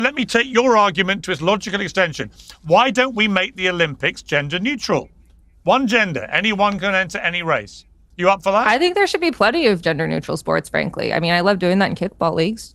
Let me take your argument to its logical extension. Why don't we make the Olympics gender neutral? One gender, anyone can enter any race. You up for that? I think there should be plenty of gender neutral sports, frankly. I mean, I love doing that in kickball leagues.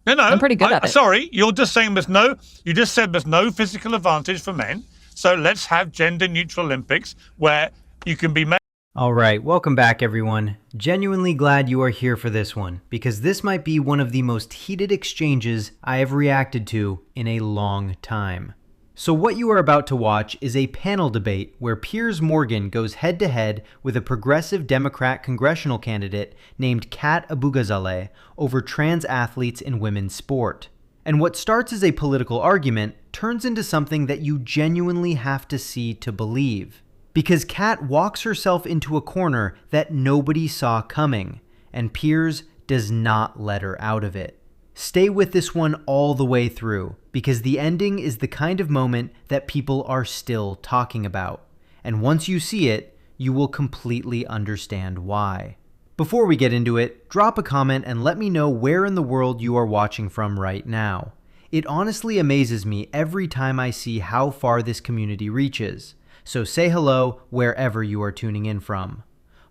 No, I'm pretty good at it. Sorry, you're just saying you just said there's no physical advantage for men. So let's have gender neutral Olympics where you can be made. All right, welcome back everyone. Genuinely glad you are here for this one, because this might be one of the most heated exchanges I have reacted to in a long time. So what you are about to watch is a panel debate where Piers Morgan goes head-to-head with a progressive Democrat congressional candidate named Cat Abugazale over trans athletes in women's sport. And what starts as a political argument turns into something that you genuinely have to see to believe. Because Cat walks herself into a corner that nobody saw coming, and Piers does not let her out of it. Stay with this one all the way through, because the ending is the kind of moment that people are still talking about. And once you see it, you will completely understand why. Before we get into it, drop a comment and let me know where in the world you are watching from right now. It honestly amazes me every time I see how far this community reaches. So say hello wherever you are tuning in from.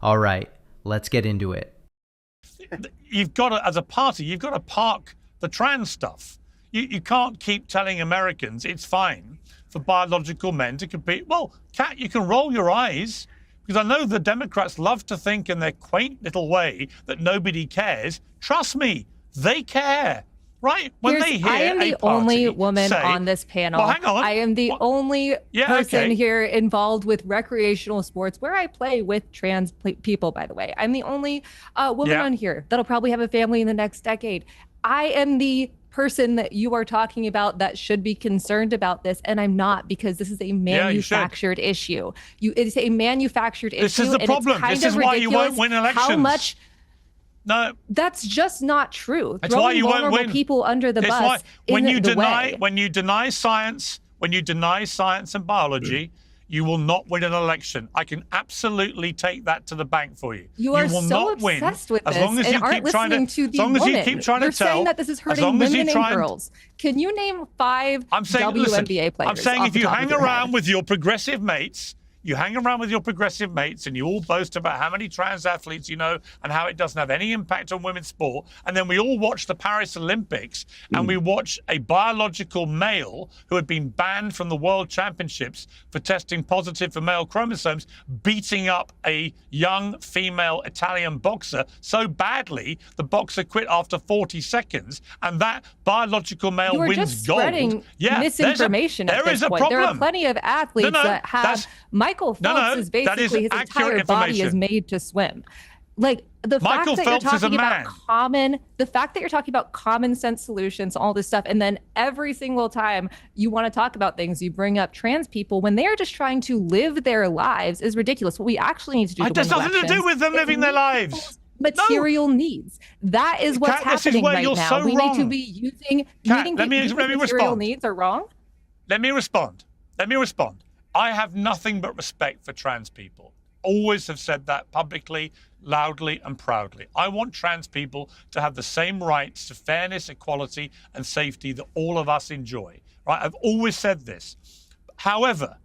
All right, let's get into it. You've got to, as a party, you've got to park the trans stuff. You can't keep telling Americans it's fine for biological men to compete. Well, Kat, you can roll your eyes, because I know the Democrats love to think in their quaint little way that nobody cares. Trust me, they care. Right? When they hear I am the only woman on this panel. Well, hang on. I am the only person here involved with recreational sports where I play with trans people, by the way. I'm the only woman on here that'll probably have a family in the next decade. I am the person that you are talking about that should be concerned about this, and I'm not, because this is a manufactured issue. It is a manufactured issue. This is the problem. This is why you won't win elections. How much? No, that's just not true. That's why you won't win. People under the bus. When you deny science and biology, you will not win an election. I can absolutely take that to the bank for you. You are so obsessed with this and aren't listening to the woman. You're saying that this is hurting women and girls. Can you name 5 WNBA players? I'm saying if you hang around with your progressive mates. You hang around with your progressive mates and you all boast about how many trans athletes you know and how it doesn't have any impact on women's sport. And then we all watch the Paris Olympics and we watch a biological male who had been banned from the World Championships for testing positive for male chromosomes, beating up a young female Italian boxer so badly the boxer quit after 40 seconds, and that biological male wins just gold. Spreading misinformation at this point. There are plenty of athletes that have Michael Phelps is basically his entire body is made to swim. Like the fact that you're talking about common sense solutions, all this stuff, and then every single time you want to talk about things, you bring up trans people when they are just trying to live their lives is ridiculous. What we actually need to do. It has nothing to do with them living their lives. Material needs. That is what's happening right now. We need to be using material needs are wrong. Let me respond. I have nothing but respect for trans people. Always have said that publicly, loudly and proudly. I want trans people to have the same rights to fairness, equality and safety that all of us enjoy. Right? I've always said this. However,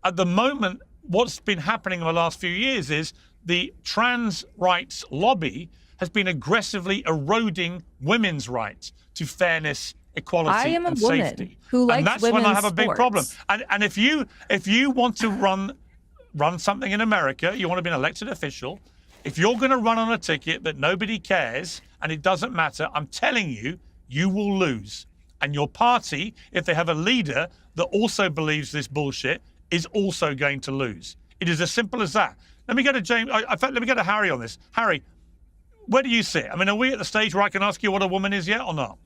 at the moment, what's been happening in the last few years is the trans rights lobby has been aggressively eroding women's rights to fairness, equality and safety. Who likes and that's when I have a big problem. And if you want to run something in America, you want to be an elected official, if you're going to run on a ticket that nobody cares and it doesn't matter, I'm telling you, you will lose. And your party, if they have a leader that also believes this bullshit, is also going to lose. It is as simple as that. Let me go to James. In fact, let me go to Harry on this. Harry, where do you sit? I mean, are we at the stage where I can ask you what a woman is yet or not?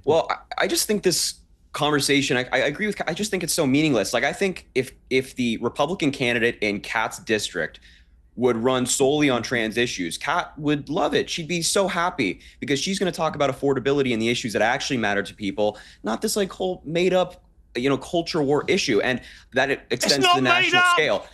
Well, I just think this conversation, I agree with, I just think it's so meaningless. Like, I think if the Republican candidate in Kat's district would run solely on trans issues, Kat would love it. She'd be so happy because she's going to talk about affordability and the issues that actually matter to people, not this like whole made up, culture war issue. And that it extends to the national scale.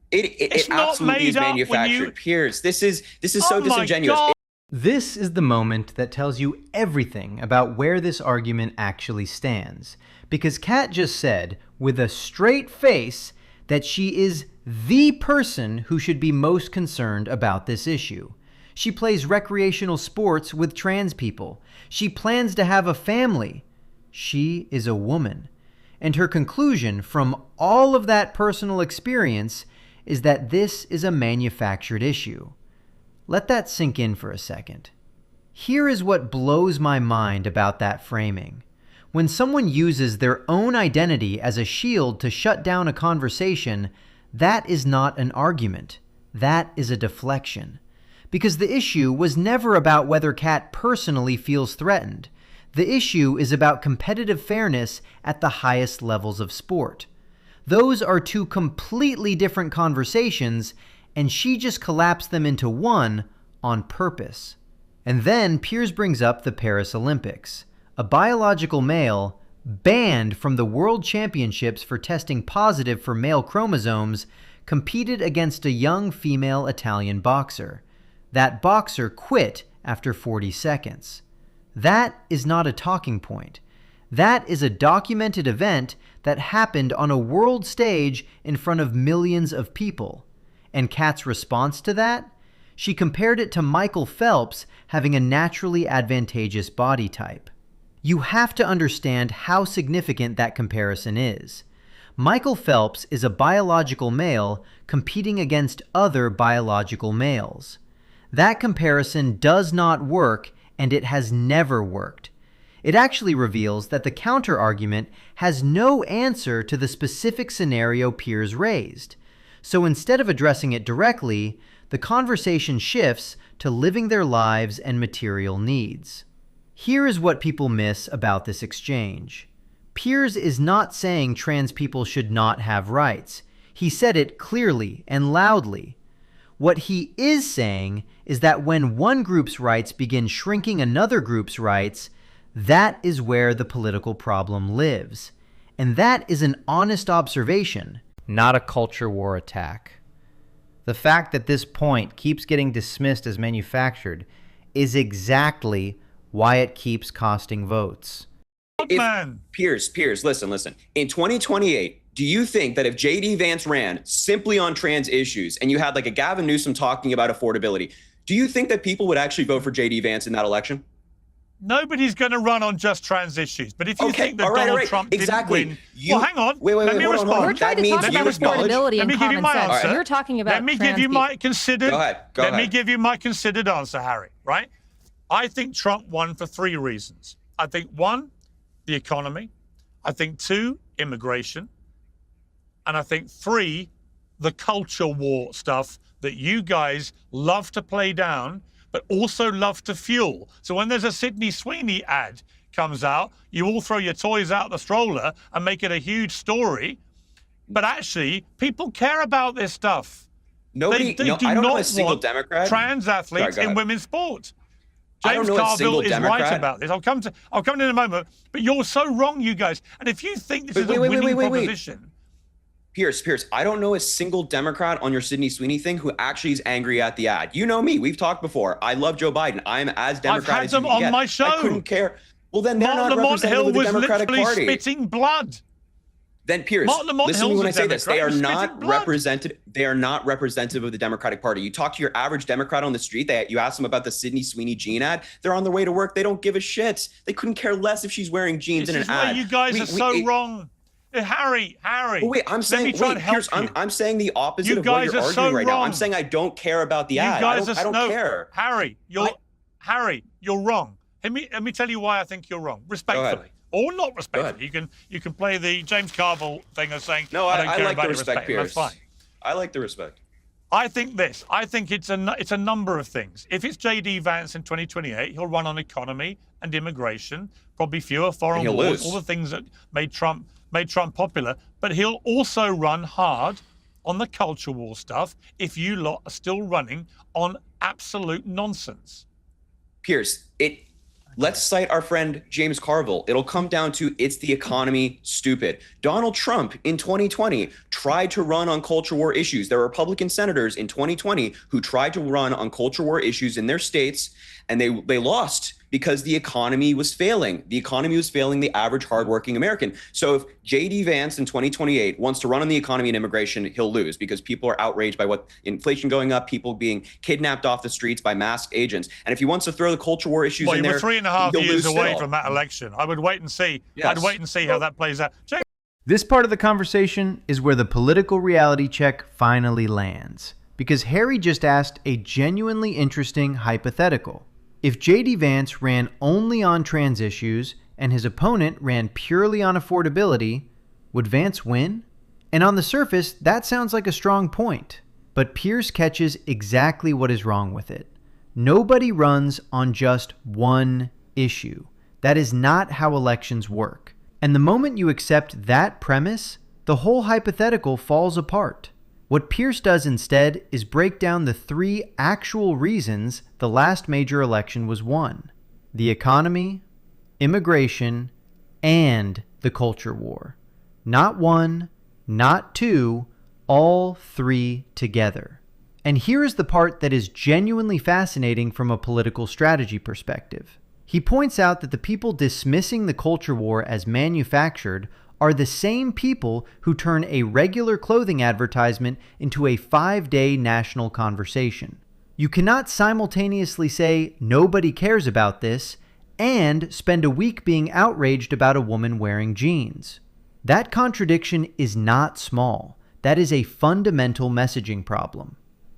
It absolutely is manufactured. Piers, this is so disingenuous. This is the moment that tells you everything about where this argument actually stands, because Cat just said, with a straight face, that she is the person who should be most concerned about this issue. She plays recreational sports with trans people. She plans to have a family. She is a woman. And her conclusion from all of that personal experience is that this is a manufactured issue. Let that sink in for a second. Here is what blows my mind about that framing. When someone uses their own identity as a shield to shut down a conversation, that is not an argument. That is a deflection. Because the issue was never about whether Cat personally feels threatened. The issue is about competitive fairness at the highest levels of sport. Those are two completely different conversations, and she just collapsed them into one on purpose. And then Piers brings up the Paris Olympics. A biological male, banned from the World Championships for testing positive for male chromosomes, competed against a young female Italian boxer. That boxer quit after 40 seconds. That is not a talking point. That is a documented event that happened on a world stage in front of millions of people. And Cat's response to that? She compared it to Michael Phelps having a naturally advantageous body type. You have to understand how significant that comparison is. Michael Phelps is a biological male competing against other biological males. That comparison does not work, and it has never worked. It actually reveals that the counter-argument has no answer to the specific scenario Piers raised. So instead of addressing it directly, the conversation shifts to living their lives and material needs. Here is what people miss about this exchange. Piers is not saying trans people should not have rights. He said it clearly and loudly. What he is saying is that when one group's rights begin shrinking another group's rights, that is where the political problem lives. And that is an honest observation, not a culture war attack. The fact that this point keeps getting dismissed as manufactured is exactly why it keeps costing votes. Piers, listen. In 2028, do you think that if J.D. Vance ran simply on trans issues and you had like a Gavin Newsom talking about affordability, do you think that people would actually vote for J.D. Vance in that election? Nobody's going to run on just trans issues. But if you think that Donald Trump didn't win... Well, hang on. Wait, let me respond. We're trying to talk about affordability and common sense. You're talking about Let me give you my considered... Go ahead. Me give you my considered answer, Harry, right? I think Trump won for 3 reasons. I think 1, the economy. I think 2, immigration. And I think 3, the culture war stuff that you guys love to play down, but also love to fuel. So when there's a Sydney Sweeney ad comes out, you all throw your toys out the stroller and make it a huge story. But actually, people care about this stuff. They do not want Democrat. Trans athletes in women's sport. James Carville is right about this. I'll come to it in a moment. But you're so wrong, you guys. And if you think this is a winning proposition... Piers, I don't know a single Democrat on your Sydney Sweeney thing who actually is angry at the ad. You know me. We've talked before. I love Joe Biden. I'm as Democratic as you can get. I've had them on my show. I couldn't care. Well, then they're not Lamont representative Hill of the was Democratic literally Party. spitting blood. Then Piers, listen to me when I say this. They are not represented. They are not representative of the Democratic Party. You talk to your average Democrat on the street. You ask them about the Sydney Sweeney jean ad. They're on their way to work. They don't give a shit. They couldn't care less if she's wearing jeans in an ad. You guys are so wrong. Harry. Well, wait, I'm saying, Piers, I'm saying the opposite of what you're arguing right now. I'm saying I don't care about the ad. I don't care. Harry, you're wrong. Let me tell you why I think you're wrong. Respectfully. Or not respectfully. You can play the James Carville thing of saying, no, I don't care like about the your respect, Piers. That's fine. I like the respect. I think this. I think it's a number of things. If it's J.D. Vance in 2028, he'll run on economy and immigration, probably fewer foreign wars, all the things that made Trump popular. But he'll also run hard on the culture war stuff if you lot are still running on absolute nonsense. Piers, Let's cite our friend James Carville. It'll come down to it's the economy, stupid. Donald Trump in 2020 tried to run on culture war issues. There were Republican senators in 2020 who tried to run on culture war issues in their states, and they lost because the economy was failing. The economy was failing the average hardworking American. So if J.D. Vance in 2028 wants to run on the economy and immigration, he'll lose because people are outraged by what inflation going up, people being kidnapped off the streets by masked agents. And if he wants to throw the culture war issues in there, we're 3.5 years away from that election. I would wait and see. Yes. I'd wait and see how that plays out. This part of the conversation is where the political reality check finally lands, because Harry just asked a genuinely interesting hypothetical. If J.D. Vance ran only on trans issues and his opponent ran purely on affordability, would Vance win? And on the surface, that sounds like a strong point. But Piers catches exactly what is wrong with it. Nobody runs on just one issue. That is not how elections work. And the moment you accept that premise, the whole hypothetical falls apart. What Piers does instead is break down the 3 actual reasons the last major election was won: the economy, immigration, and the culture war. Not 1, not 2, all 3 together. And here is the part that is genuinely fascinating from a political strategy perspective. He points out that the people dismissing the culture war as manufactured are the same people who turn a regular clothing advertisement into a 5-day national conversation. You cannot simultaneously say nobody cares about this and spend a week being outraged about a woman wearing jeans. That contradiction is not small. That is a fundamental messaging problem.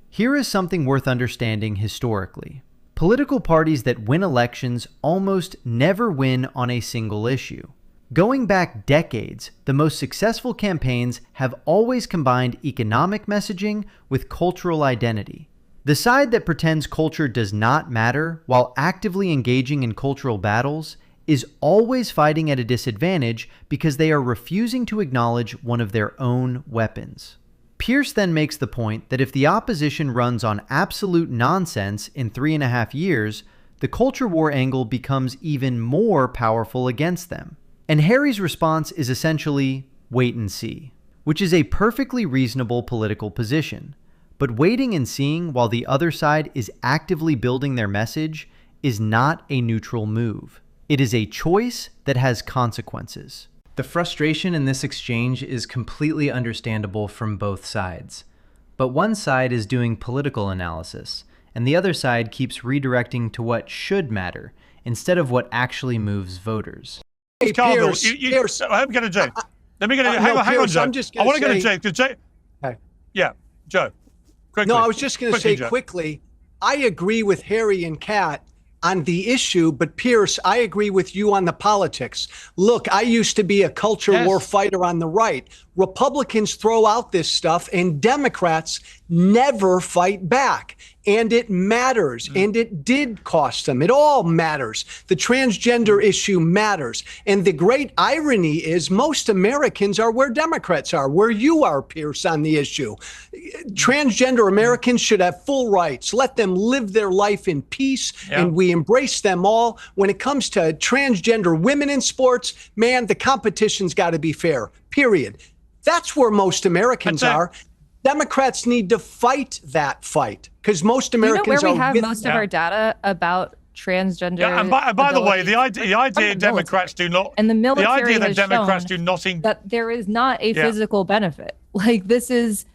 Here is something worth understanding historically. Political parties that win elections almost never win on a single issue. Going back decades, the most successful campaigns have always combined economic messaging with cultural identity. The side that pretends culture does not matter while actively engaging in cultural battles is always fighting at a disadvantage because they are refusing to acknowledge one of their own weapons. Piers then makes the point that if the opposition runs on absolute nonsense in 3.5 years, the culture war angle becomes even more powerful against them. And Harry's response is essentially wait and see, which is a perfectly reasonable political position. But waiting and seeing while the other side is actively building their message is not a neutral move. It is a choice that has consequences. The frustration in this exchange is completely understandable from both sides. But one side is doing political analysis, and the other side keeps redirecting to what should matter instead of what actually moves voters. Hey, Piers, Piers. I'm going to Jay. Let me get hang on, Joe. I want to go to Jay because Jay. Okay. Yeah, Joe. Quickly. No, I was just going to say quickly. I agree with Harry and Cat on the issue, but Piers, I agree with you on the politics. Look, I used to be a culture war fighter on the right. Republicans throw out this stuff and Democrats never fight back. And it matters. And it did cost them. It all matters. The transgender issue matters. And the great irony is most Americans are where Democrats are, where you are, Piers, on the issue. Transgender Americans should have full rights. Let them live their life in peace. And we embrace them all. When it comes to transgender women in sports, man, the competition's got to be fair, period. That's where most Americans are. Democrats need to fight that fight because most Americans where we have most of our data about transgender. Yeah, and by the way, the idea Democrats do not, and the military the idea that has Democrats shown do nothing, that there is not a physical benefit. Like this is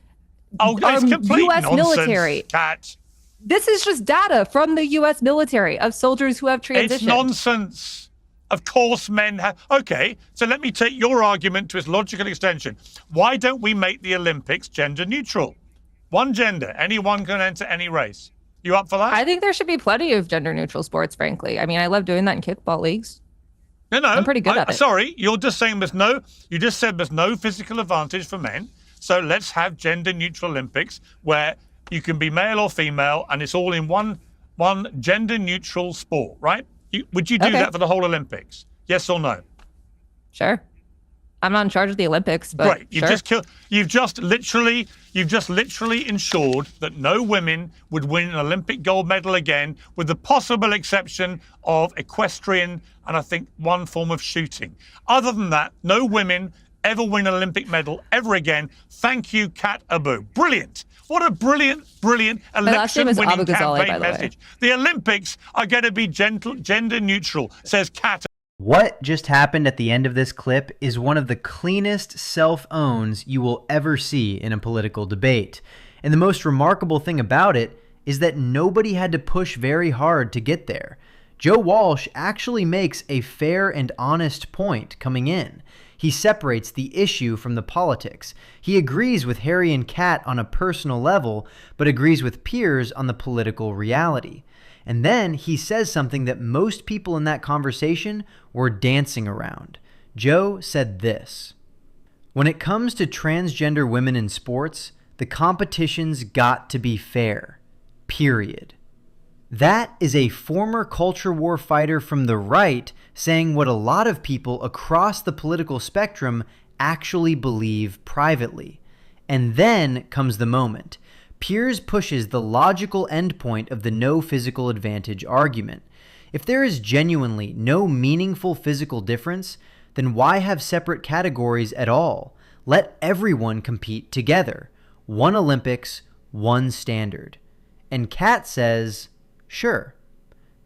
it's complete U.S. nonsense, military. Cat. This is just data from the U.S. military of soldiers who have transitioned. It's nonsense. Of course, men have. Okay, so let me take your argument to its logical extension. Why don't we make the Olympics gender neutral? One gender, anyone can enter any race. You up for that? I think there should be plenty of gender neutral sports, frankly. I mean, I love doing that in kickball leagues. No, I'm pretty good at it. Sorry, you're just saying you just said there's no physical advantage for men. So let's have gender neutral Olympics where you can be male or female and it's all in one gender neutral sport, right? Would you do that for the whole Olympics? Yes or no? Sure. I'm not in charge of the Olympics, but Great. You've just literally You've just literally ensured that no women would win an Olympic gold medal again, with the possible exception of equestrian and I think one form of shooting. Other than that, no women ever win an Olympic medal ever again. Thank you, Cat Abu. Brilliant. What a brilliant, brilliant election-winning campaign message. The Olympics are going to be gender neutral, says Cat. What just happened at the end of this clip is one of the cleanest self-owns you will ever see in a political debate. And the most remarkable thing about it is that nobody had to push very hard to get there. Joe Walsh actually makes a fair and honest point coming in. He separates the issue from the politics. He agrees with Harry and Cat on a personal level, but agrees with Piers on the political reality. And then he says something that most people in that conversation were dancing around. Joe said this: "When it comes to transgender women in sports, the competition's got to be fair. Period." That is a former culture war fighter from the right saying what a lot of people across the political spectrum actually believe privately. And then comes the moment. Piers pushes the logical endpoint of the no physical advantage argument. If there is genuinely no meaningful physical difference, then why have separate categories at all? Let everyone compete together. One Olympics, one standard. And Cat says, sure.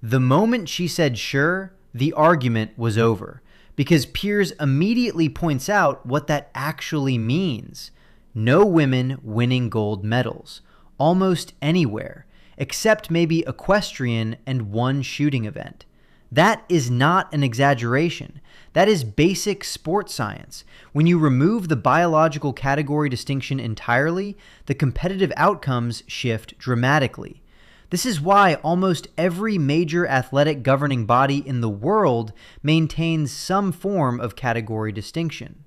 The moment she said sure, the argument was over, because Piers immediately points out what that actually means. No women winning gold medals, almost anywhere, except maybe equestrian and one shooting event. That is not an exaggeration. That is basic sports science. When you remove the biological category distinction entirely, the competitive outcomes shift dramatically. This is why almost every major athletic governing body in the world maintains some form of category distinction.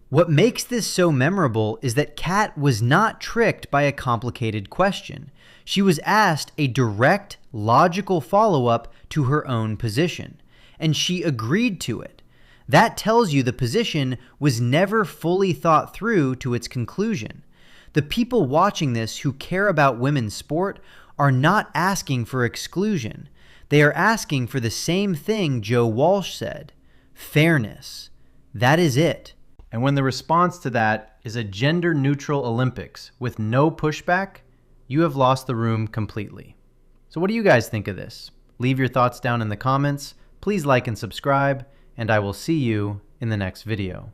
What makes this so memorable is that Cat was not tricked by a complicated question. She was asked a direct, logical follow-up to her own position, and she agreed to it. That tells you the position was never fully thought through to its conclusion. The people watching this who care about women's sport are not asking for exclusion. They are asking for the same thing Joe Walsh said: fairness. That is it. And when the response to that is a gender-neutral Olympics with no pushback, you have lost the room completely. So what do you guys think of this? Leave your thoughts down in the comments. Please like and subscribe, and I will see you in the next video.